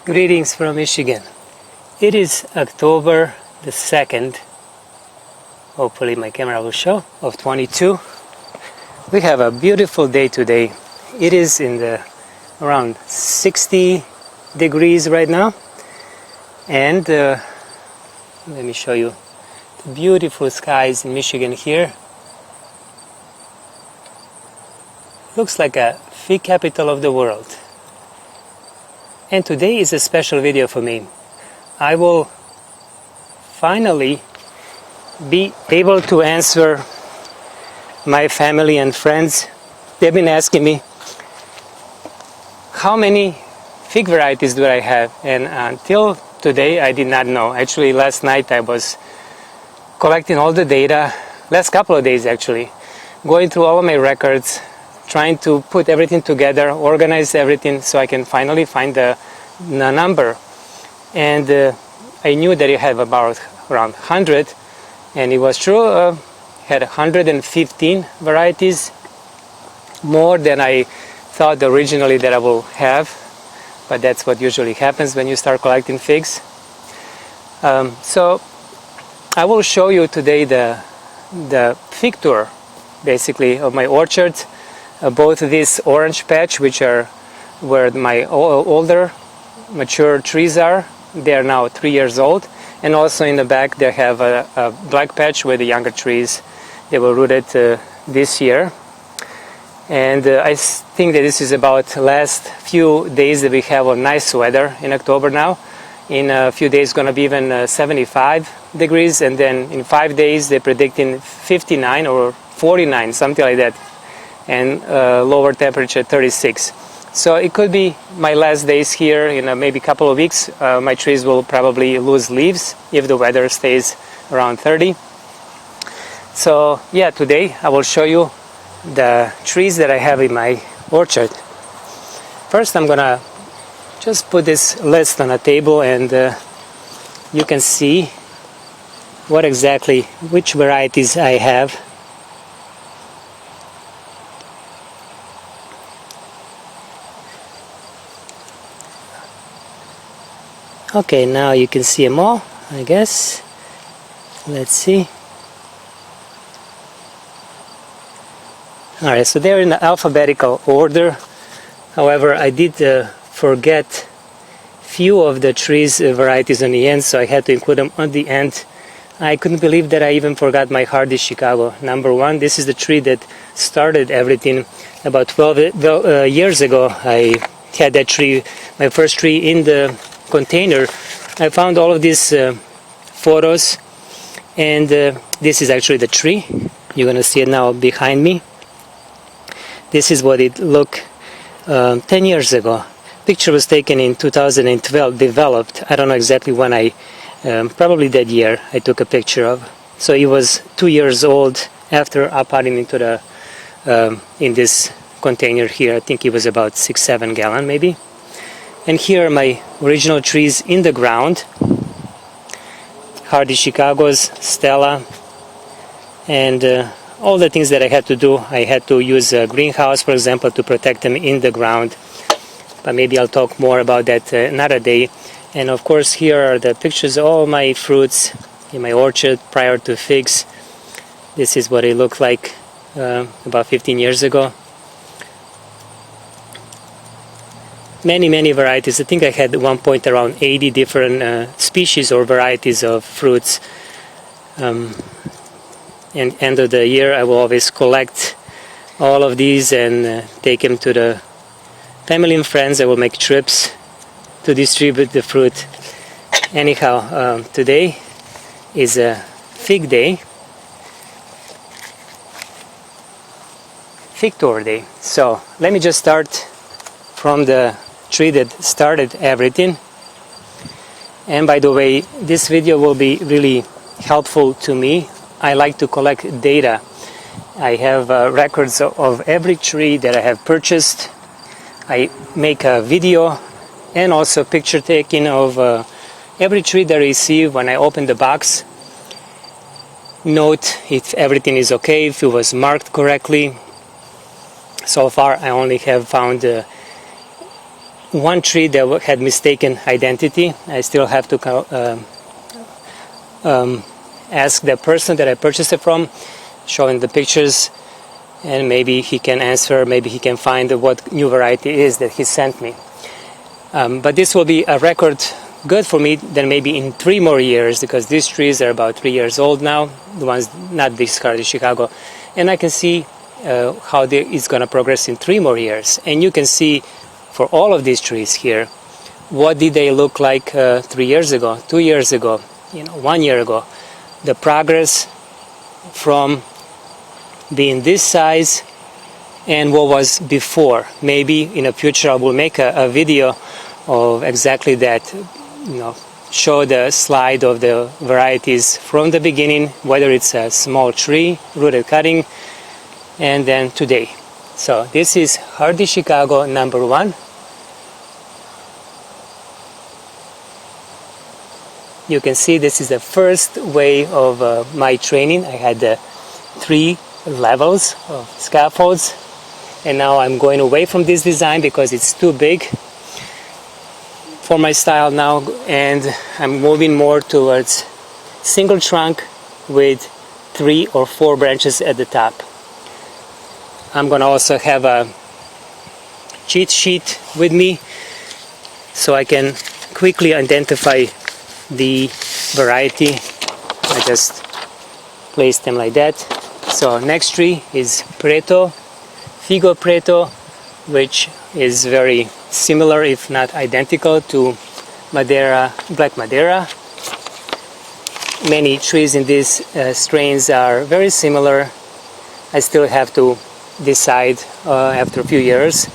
Greetings from Michigan. It is October the 2nd, hopefully my camera will show, of 22. We have a beautiful day today. It is in the around 60 degrees right now. And let me show you the beautiful skies in Michigan here. Looks like a fig capital of the world. And today is a special video for me. I will finally be able to answer my family and friends. They've been asking me, how many fig varieties do I have? And until today, I did not know. Actually, last night I was collecting all the data, last couple of days actually, going through all of my records, trying to put everything together, organize everything so I can finally find the number. And I knew that I have about around 100, and it was true. Had 115 varieties, more than I thought originally that I will have, but that's what usually happens when you start collecting figs. So I will show you today the fig tour, basically, of my orchard. Both this orange patch, which are where my older mature trees are, they are now 3 years old, and also in the back they have a black patch where the younger trees, they were rooted this year. And I think that this is about the last few days that we have a nice weather in October now. In a few days it's going to be even 75 degrees, and then in 5 days they're predicting 59 or 49, something like that, and lower temperature 36. So it could be my last days here. In maybe a couple of weeks my trees will probably lose leaves if the weather stays around 30. So yeah, today I will show you the trees that I have in my orchard. First I'm gonna just put this list on a table, and you can see which varieties I have. Okay, now you can see them all, I guess. Let's see. Alright, so they're in alphabetical order. However, I did forget few of the trees varieties on the end, so I had to include them on the end. I couldn't believe that I even forgot my hardy Chicago #1. This is the tree that started everything. About 12 years ago, I had that tree, my first tree, in the container. I found all of these photos, and this is actually the tree. You're gonna see it now behind me. This is what it looked 10 years ago. Picture was taken in 2012, developed. I don't know exactly when probably that year I took a picture of. So it was 2 years old after I put it into the in this container here. I think it was about 6-7 gallon maybe. And here are my original trees in the ground. Hardy Chicago's, Stella, and all the things that I had to do. I had to use a greenhouse, for example, to protect them in the ground. But maybe I'll talk more about that another day. And of course here are the pictures of all my fruits in my orchard prior to figs. This is what it looked like about 15 years ago. Many varieties. I think I had at one point around 80 different species or varieties of fruits. And end of the year I will always collect all of these and take them to the family and friends. I will make trips to distribute the fruit. Anyhow, today is a fig day, fig tour day. So let me just start from the tree that started everything. And by the way, this video will be really helpful to me. I like to collect data. I have records of every tree that I have purchased. I make a video and also picture taking of every tree that I receive when I open the box. Note if everything is okay, if it was marked correctly. So far I only have found one tree that had mistaken identity. I still have to ask the person that I purchased it from, showing the pictures, and maybe he can answer, maybe he can find what new variety is that he sent me. But this will be a record good for me then maybe in 3 more years, because these trees are about 3 years old now, the ones not discarded Chicago, and I can see how it's going to progress in 3 more years. And you can see for all of these trees here, what did they look like 3 years ago, 2 years ago, 1 year ago. The progress from being this size and what was before. Maybe in the future I will make a video of exactly that, show the slide of the varieties from the beginning, whether it's a small tree, rooted cutting, and then today. So this is Hardy Chicago number 1. You can see this is the first way of my training. I had 3 levels of scaffolds, and now I'm going away from this design because it's too big for my style now, and I'm moving more towards single trunk with 3 or 4 branches at the top. I'm going to also have a cheat sheet with me so I can quickly identify the variety. I just place them like that. So next tree is Preto, Figo Preto, which is very similar, if not identical, to Madeira, Black Madeira. Many trees in these strains are very similar. I still have to decide after a few years.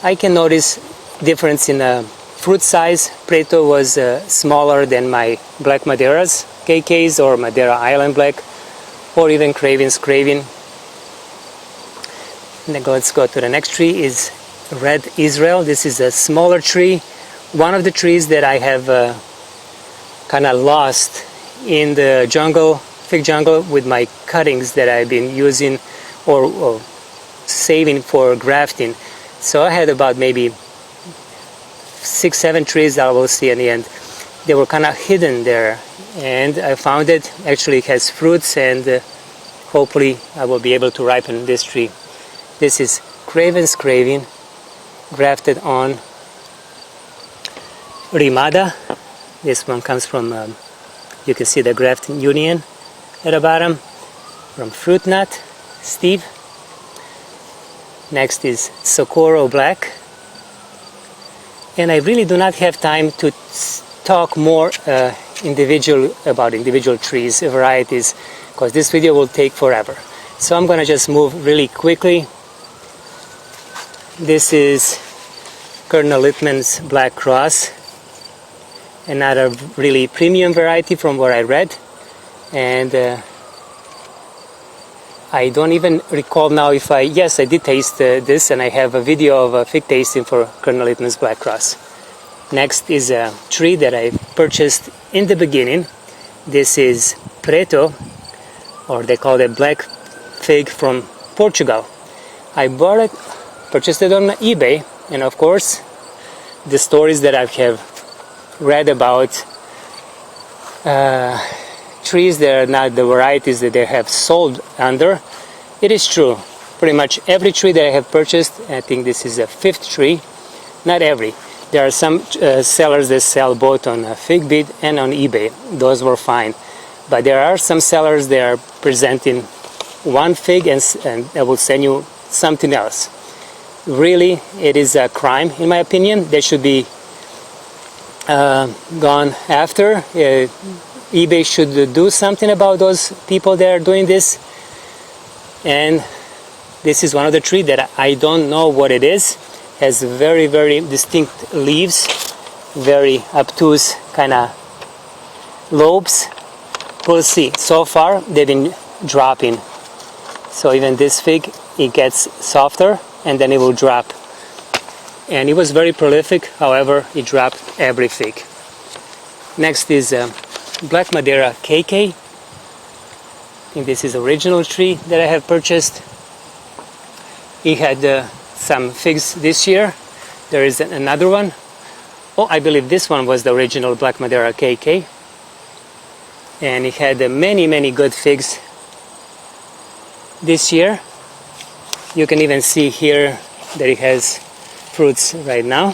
I can notice difference in fruit size. Preto was smaller than my Black Madeiras, KKs, or Madeira Island Black, or even Craven's Craven. Then let's go to the next tree is Red Israel. This is a smaller tree, one of the trees that I have kind of lost in the jungle, fig jungle, with my cuttings that I've been using or saving for grafting. So I had about maybe 6-7 trees that I will see in the end. They were kind of hidden there, and I found it. Actually, it has fruits, and hopefully I will be able to ripen this tree. This is Craven's Craven, grafted on Rimada. This one comes from, you can see the graft union at the bottom, from Fruit Nut, Steve. Next is Socorro Black. And I really do not have time to talk more about individual trees, varieties, because this video will take forever. So I'm going to just move really quickly. This is Colonel Littman's Black Cross, another really premium variety from what I read, and I don't even recall now if yes, I did taste this, and I have a video of a fig tasting for Colonel Littman's Black Cross. Next is a tree that I purchased in the beginning. This is Preto, or they call it black fig, from Portugal. I purchased it on eBay, and of course the stories that I have read about trees that are not the varieties that they have sold under, it is true. Pretty much every tree that I have purchased, I think this is a 5th tree, not every. There are some sellers that sell both on Figbid and on eBay. Those were fine. But there are some sellers that are presenting one fig and they will send you something else. Really, it is a crime, in my opinion. They should be gone after. eBay should do something about those people that are doing this. And this is one of the trees that I don't know what it is. Has very, very distinct leaves, very obtuse kind of lobes. We'll see. So far they've been dropping. So even this fig, it gets softer and then it will drop. And it was very prolific, however, it dropped every fig. Next is Black Madeira KK. I think this is the original tree that I have purchased. It had some figs this year, There is another one. Oh, I believe this one was the original Black Madeira KK. And it had many good figs this year. You can even see here that it has fruits right now.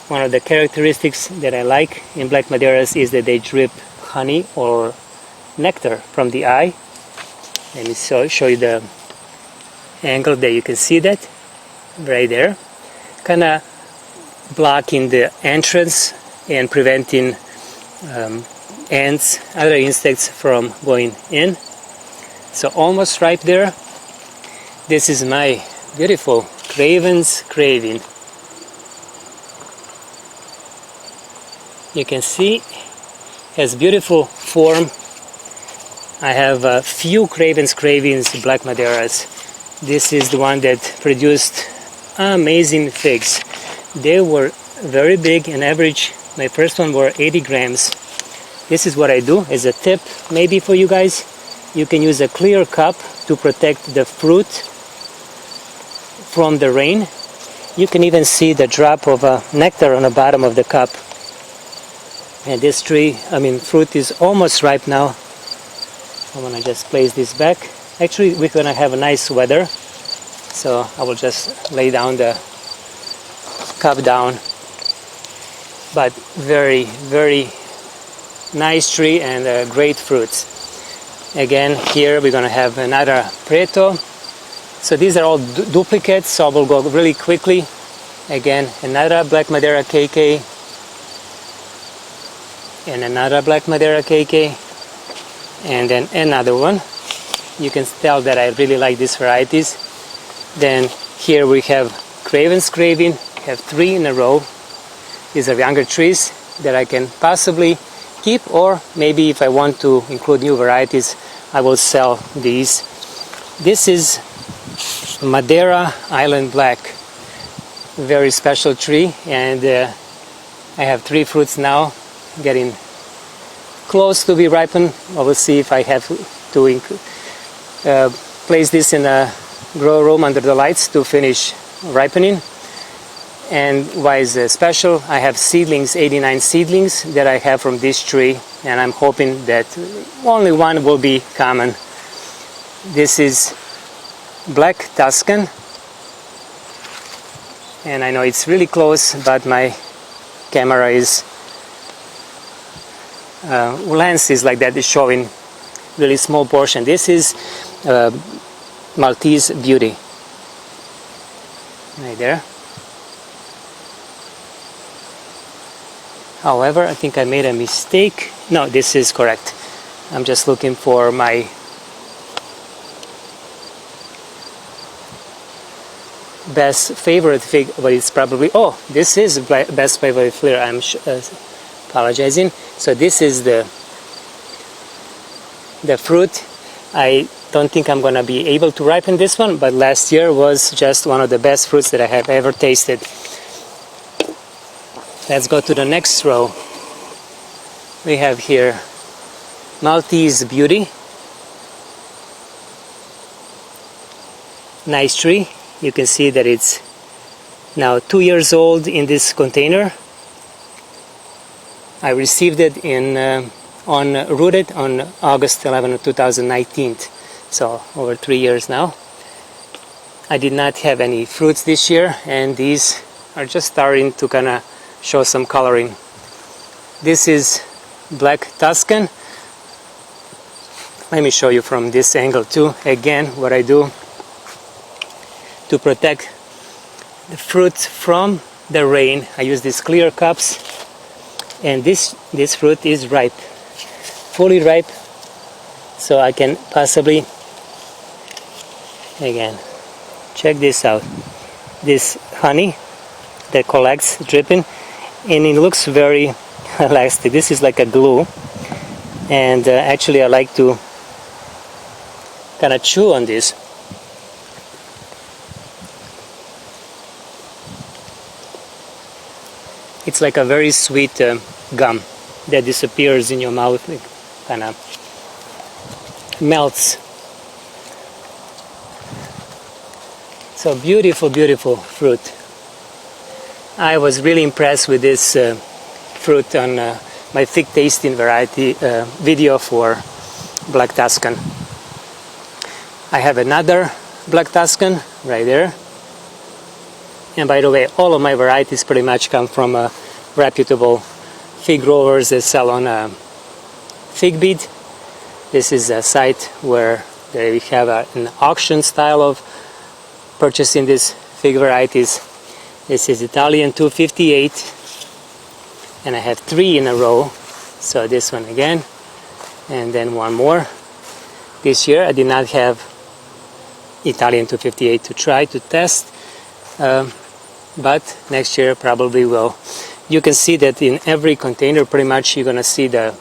One of the characteristics that I like in Black Madeiras is that they drip honey or nectar from the eye. Let me show you the angle that you can see that right there. Kind of blocking the entrance and preventing ants, other insects from going in. So almost ripe there. This is my beautiful Craven's Craving. You can see has beautiful form. I have a few Craven's Cravings Black Madeiras. This is the one that produced amazing figs. They were very big and average. My first one were 80 grams. This is what I do as a tip maybe for you guys. You can use a clear cup to protect the fruit from the rain. You can even see the drop of nectar on the bottom of the cup. And this fruit is almost ripe now. I'm gonna just place this back. Actually, we're gonna have a nice weather, so I will just lay down the cup down. But very nice tree and great fruits. Again, here we're gonna have another Preto. So these are all duplicates, so I will go really quickly. Again, another Black Madeira KK. And another Black Madeira KK, and then another one. You can tell that I really like these varieties. Then here we have Craven's Craving, have 3 in a row. These are younger trees that I can possibly keep, or maybe if I want to include new varieties, I will sell these. This is Madeira Island Black, very special tree, and I have 3 fruits now, getting close to be ripened. I will see if I have to place this in a grow room under the lights to finish ripening. And why is it special? I have seedlings, 89 seedlings that I have from this tree, and I'm hoping that only one will be common. This is Black Tuscan, and I know it's really close, but my camera is lens is like that, is showing really small portion. This is Maltese Beauty right there. However, I think I made a mistake. No, this is correct. I'm just looking for my best favorite fig, but it's probably, oh, this is best favorite flair. I'm apologizing. So this is the fruit. I don't think I'm gonna be able to ripen this one, but last year was just one of the best fruits that I have ever tasted. Let's go to the next row. We have here Maltese Beauty. Nice tree. You can see that it's now 2 years old in this container. I received it rooted on August 11 of 2019, so over 3 years now. I did not have any fruits this year, and these are just starting to kind of show some coloring. This is Black Tuscan. Let me show you from this angle too. Again, what I do to protect the fruit from the rain, I use these clear cups. And this fruit is ripe, fully ripe, so I can possibly, again, check this out. This honey that collects, dripping, and it looks very elastic. This is like a glue, and actually I like to kind of chew on this. It's like a very sweet gum that disappears in your mouth. It kind of melts. So beautiful, beautiful fruit. I was really impressed with this fruit on my fig tasting variety video for Black Tuscan. I have another Black Tuscan right there. And by the way, all of my varieties pretty much come from reputable fig growers that sell on fig beet. This is a site where we have an auction style of purchasing these fig varieties. This is Italian 258, and I have 3 in a row. So this one again, and then one more. This year I did not have Italian 258 to try to test, but next year probably will. You can see that in every container pretty much you're gonna see the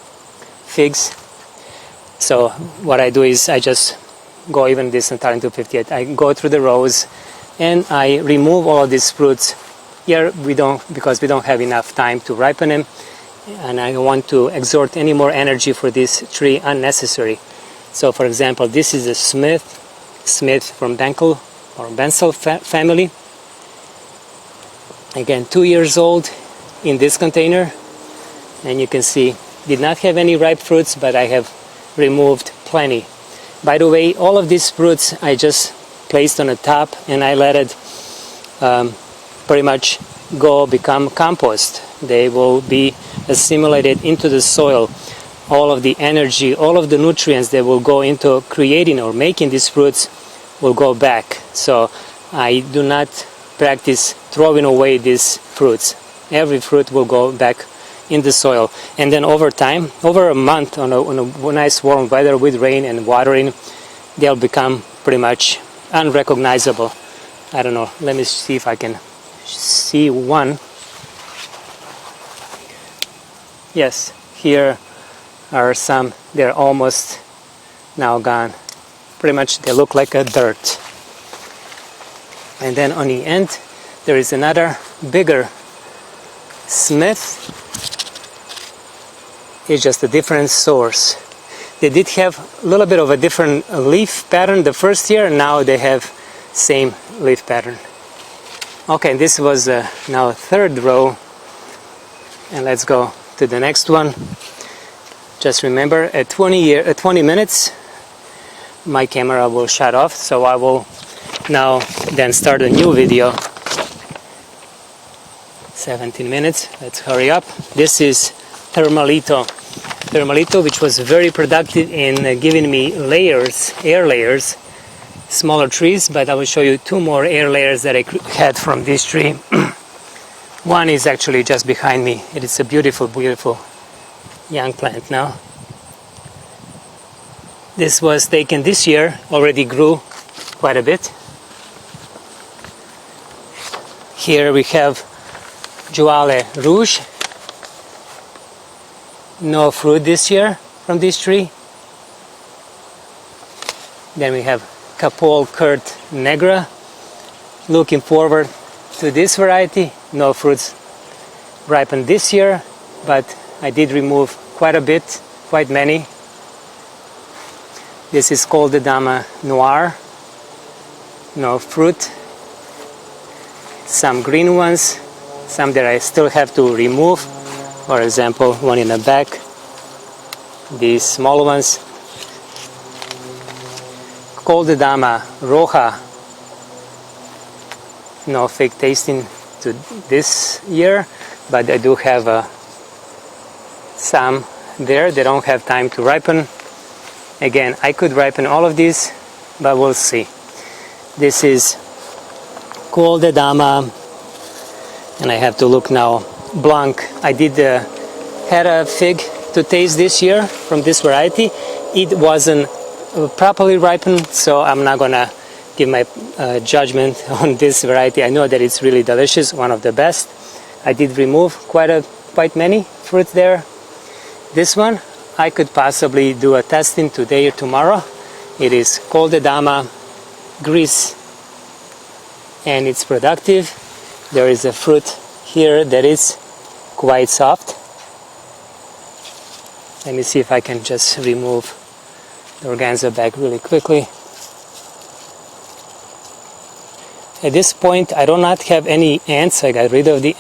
figs. So what I do is I just go, even this Italian 258, I go through the rows and I remove all of these fruits. Here we don't, because we don't have enough time to ripen them, and I don't want to exert any more energy for this tree unnecessary. So for example, this is a Smith from Benkel or Bensel family. Again, 2 years old in this container, and you can see did not have any ripe fruits, but I have removed plenty. By the way, all of these fruits I just placed on the top and I let it pretty much become compost. They will be assimilated into the soil. All of the energy, all of the nutrients that will go into creating or making these fruits will go back. So I do not practice throwing away these fruits. Every fruit will go back in the soil, and then over time, over a month on a nice warm weather with rain and watering, they'll become pretty much unrecognizable. I don't know, let me see if I can see one. Yes, here are some. They're almost now gone. Pretty much they look like a dirt. And then on the end there is another bigger Smith. It's just a different source. They did have a little bit of a different leaf pattern the first year, and now they have same leaf pattern. Okay, this was now a third row, and let's go to the next one. Just remember, at 20 minutes my camera will shut off, so I will now then start a new video. 17 minutes, let's hurry up. This is Thermalito, which was very productive in giving me layers, air layers, smaller trees, but I will show you 2 more air layers that I had from this tree. One is actually just behind me. It is a beautiful, beautiful young plant now. This was taken this year, already grew quite a bit. Here we have Jouale Rouge. No fruit this year from this tree. Then we have Capole Kurt Negra. Looking forward to this variety. No fruits ripened this year, but I did remove quite a bit, quite many. This is called the Dama Noir. No fruit. Some green ones, some that I still have to remove. For example, one in the back. These small ones. Called the Dama Roja. No fig tasting to this year, but I do have some there. They don't have time to ripen. Again, I could ripen all of these, but we'll see. This is Col de Dama, and I have to look now. Blanc. I did had a fig to taste this year from this variety. It wasn't properly ripened, so I'm not gonna give my judgment on this variety. I know that it's really delicious, one of the best. I did remove quite many fruits there. This one I could possibly do a testing today or tomorrow. It is Col de Dama Gris, and it's productive. There is a fruit here that is quite soft. Let me see if I can just remove the organza back really quickly. At this point I do not have any ants. I got rid of the